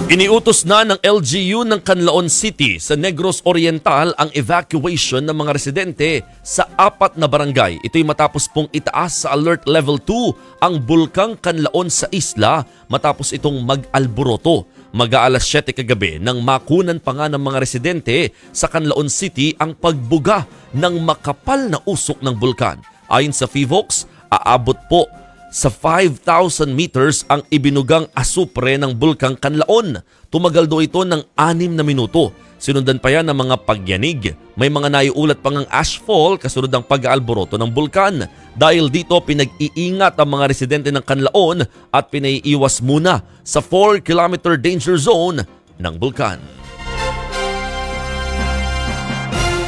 Iniutos na ng LGU ng Canlaon City sa Negros Oriental ang evacuation ng mga residente sa 4 na barangay. Ito'y matapos pong itaas sa Alert Level 2 ang bulkang Canlaon sa isla matapos itong mag-alboroto. Mag-aalas 7 kagabi nang makunan pa nga ng mga residente sa Canlaon City ang pagbuga ng makapal na usok ng bulkan. Ayon sa FIVOX, aabot po sa 5,000 meters ang ibinugang asupre ng bulkang Canlaon. Tumagal do ito ng 6 na minuto. Sinundan pa yan ng mga pagyanig. May mga naiulat pang ang ashfall kasunod ng pag-aalboroto ng bulkan. Dahil dito pinag-iingat ang mga residente ng Canlaon at pinaiiwas muna sa 4-kilometer danger zone ng bulkan.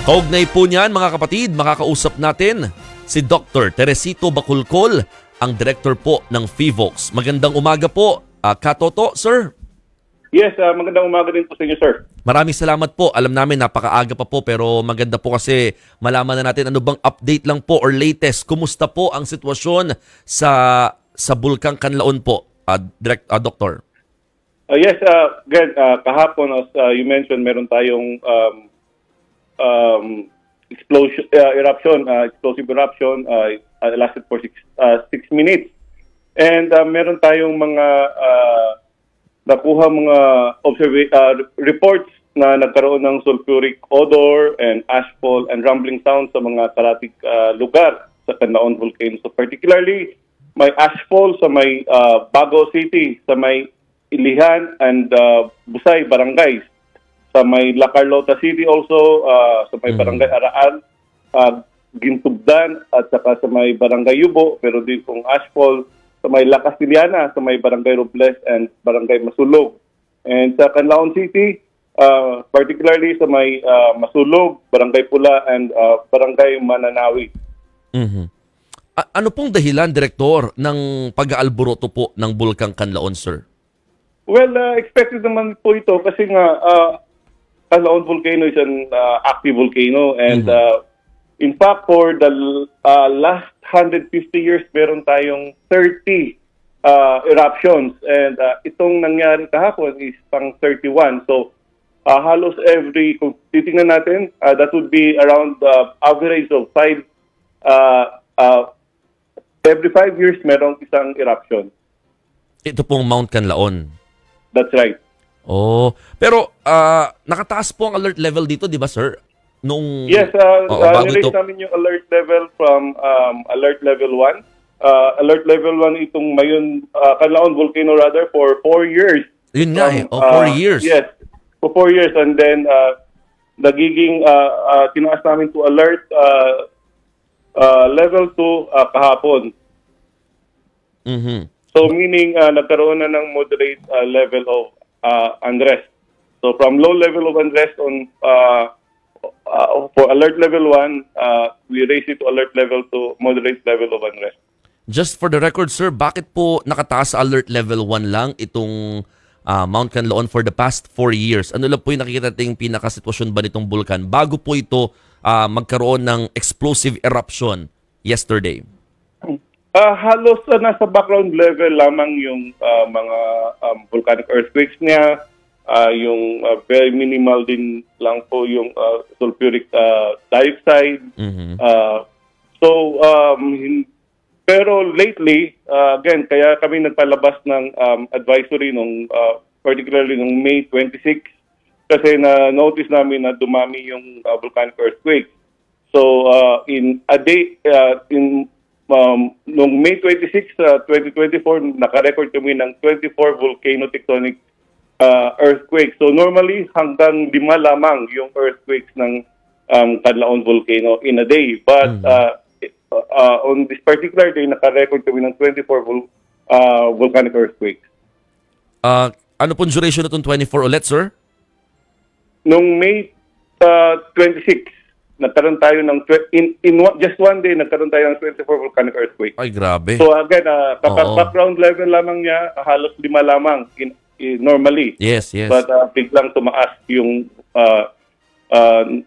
Kaugnay po niyan mga kapatid, makakausap natin si Dr. Teresito Baculcol, ang director po ng FIVOX. Magandang umaga po, Katoto, sir. Yes, magandang umaga din po sa inyo, sir. Maraming salamat po. Alam namin napakaaga pa po pero maganda po kasi malaman na natin ano bang update lang po or latest. Kumusta po ang sitwasyon sa bulkang Canlaon po, Doctor? Yes, again, kahapon as you mentioned, meron tayong explosive eruption. Lasted for 6 minutes. And meron tayong mga nakuha mga reports na nagkaroon ng sulfuric odor and ashfall and rumbling sound sa mga karatig lugar sa Canlaon Volcano. So particularly, may ashfall sa may Bago City, sa may Ilihan and Busay barangays, sa may La Carlota City also, sa may Barangay Araan, Gintubdan at saka sa may Barangay Yubo, pero din pong ashfall sa may La Castillana, sa may Barangay Robles and Barangay Masulog. And sa Canlaon City, particularly sa may Masulog, Barangay Pula and Barangay Mananawi. Ano pong dahilan, Direktor, ng pag-aalboroto po ng bulkang Canlaon, sir? Well, expected naman po ito kasi nga Canlaon Volcano is an active volcano and in fact, for the last 150 years, meron tayong 30 eruptions. And itong nangyari kahapon is pang 31. So, halos kung titingnan natin, that would be around the average of 5, every 5 years, merong isang eruption. Ito pong Mount Canlaon. That's right. Oh, pero nakataas po ang alert level dito, di ba, sir? Yes, niraise namin yung alert level from alert level 1. Alert level 1 itong Mayon, Canlaon Volcano rather, for 4 years. Yun nga 4 years. Yes, for 4 years. And then, nagiging, tinaas namin to alert level 2 kahapon. So, meaning, nagkaroon na ng moderate level of unrest. So, from low level of unrest on for alert level 1, we raise it to alert level 2, moderate level of unrest. Just for the record, sir, bakit po nakataas sa alert level 1 lang itong Mount Canlaon for the past 4 years? Ano lang po yung nakikita nating pinakasitwasyon ba nitong bulkan bago po ito magkaroon ng explosive eruption yesterday? Halos nasa background level lamang yung mga volcanic earthquakes niya. Yung very minimal din lang po yung sulfuric dioxide. Pero lately, again, kaya kami nagpalabas ng advisory particularly nung May 26 kasi na-notice namin na dumami yung volcanic earthquake. So, in a day, nung May 26, 2024, nakarecord kami ng 24 volcano-tectonic earthquake. So normally, hanggang 5 lamang yung earthquakes ng Canlaon Volcano in a day. But on this particular day, naka-record kami ng 24 volcanic earthquakes. Ano pong duration na itong 24 ulit, sir? Nung May 26, nagkaroon tayo ng, just one day, nagkaroon tayo ng 24 volcanic earthquakes. Ay, grabe. So again, kapag background level lamang niya, halos 5 lamang normally. Yes. But biglang tumaas yung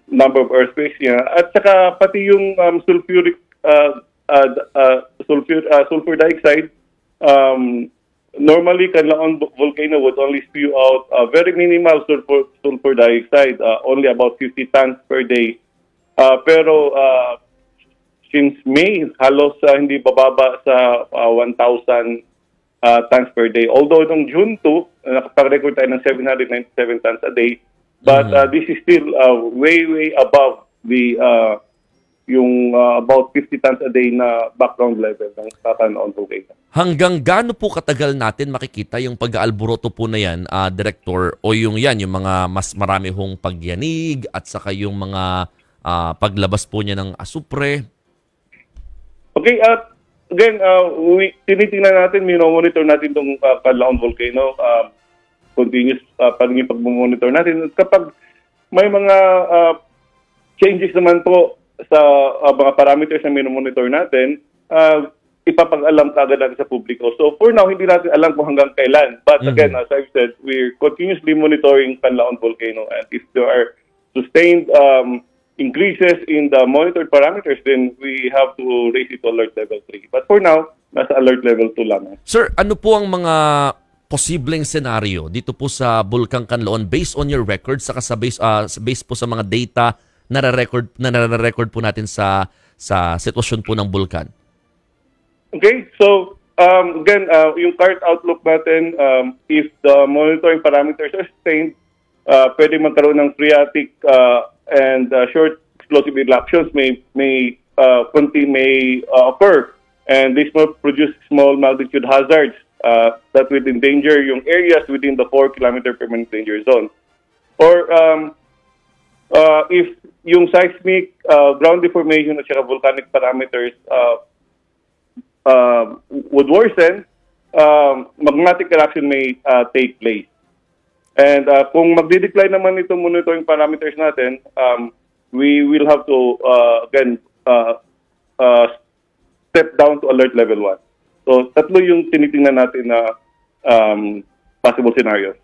number of earthquakes niya. At saka pati yung sulfur dioxide normally Canlaon volcano would only spew out very minimal sulfur dioxide, only about 50 tons per day. Pero since May, halos hindi bababa sa 1,000 tons per day. Although noong June 2, nakapag-record tayo ng 797 tons a day. But this is still way above the yung about 50 tons a day na background level ng Canlaon volcano. Hanggang gaano po katagal natin makikita yung pag-aalboroto po na yan, Director, o yung mga mas marami hong pagyanig at saka yung mga paglabas po niya ng asupre? Okay, again, tinitingnan natin, monitor natin itong Canlaon volcano, continuous pag-monitor natin. Kapag may mga changes naman po sa mga parameters na minomonitor natin, ipapag-alam kagad natin sa publiko. So for now, hindi natin alam kung hanggang kailan. But again, as I've said, we're continuously monitoring Canlaon volcano, and if there are sustained increases in the monitored parameters, then we have to raise it to alert level 3. But for now, nasa alert level 2 lang. Sir, ano po ang mga posibleng senaryo dito po sa Bulkang Canlaon based on your records saka sa base po sa mga data na nare-record po natin sa sitwasyon po ng bulkan? Okay, so again, yung current outlook natin, if the monitoring parameters are sustained, pwede magkaroon ng phreatic and short explosive eruptions may occur, and this will produce small magnitude hazards that will endanger yung areas within the 4-kilometer permanent danger zone. Or if yung seismic ground deformation at saka volcanic parameters would worsen, magmatic eruption may take place. And kung magde-decline naman itong monitoring parameters natin, we will have to again step down to alert level 1. So tatlo yung tinitingnan natin na possible scenarios.